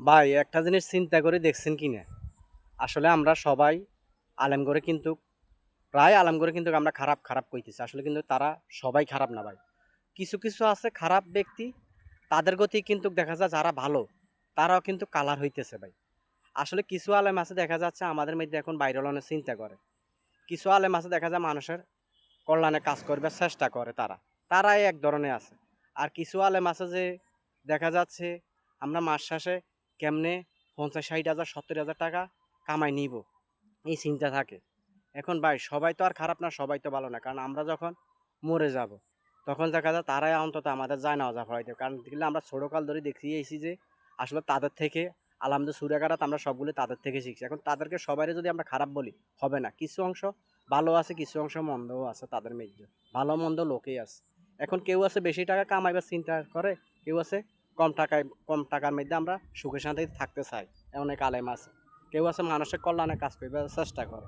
ভাই একটা জিনিস চিন্তা করে দেখছেন কি না? আসলে আমরা সবাই আলেম করে কিন্তু প্রায় আলেম করে কিন্তু আমরা খারাপ খারাপ কইতেছি। আসলে কিন্তু তারা সবাই খারাপ না ভাই। কিছু কিছু আছে খারাপ ব্যক্তি, তাদের গতি কিন্তু দেখা যায় যারা ভালো তারাও কিন্তু কালার হইতেছে ভাই। আসলে কিছু আলেম আছে দেখা যাচ্ছে আমাদের মধ্যে এখন বাইরের অনেক চিন্তা করে। কিছু আলেম আছে দেখা যায় মানুষের কল্যাণে কাজ করবার চেষ্টা করে তারা। তারাই এক ধরনের আছে। আর কিছু আলেম আছে যে দেখা যাচ্ছে আমরা মাস শেষে কেমনে ৫০, ৬০ হাজার, ৭০ হাজার টাকা কামাই নিব এই চিন্তা থাকে। এখন ভাই সবাই তো আর খারাপ না, সবাই তো ভালো না। কারণ আমরা যখন মরে যাব তখন দেখা যায় তারাই অন্তত আমাদের জানাজা পড়াই দেবে। কারণ দেখলে আমরা ছোটকাল ধরে দেখি এসেছি যে আসলে তাদের থেকে আলহামদুলিল্লাহ সূরা কারাত আমরা সবগুলো তাদের থেকে শিখছি। এখন তাদেরকে সবাইরে যদি আমরা খারাপ বলি হবে না। কিছু অংশ ভালো আছে, কিছু অংশ মন্দও আছে তাদের মধ্যে। ভালো মন্দ লোকেই আছে। এখন কেউ আছে বেশি টাকা কামাইবার চিন্তা করে, কেউ আছে কম টাকার মধ্যে আমরা সুখে শান্তিতে থাকতে চাই। অনেক আলেম আছে। কেউ আছে মানুষের কল্যাণে কাজ করবার চেষ্টা করে।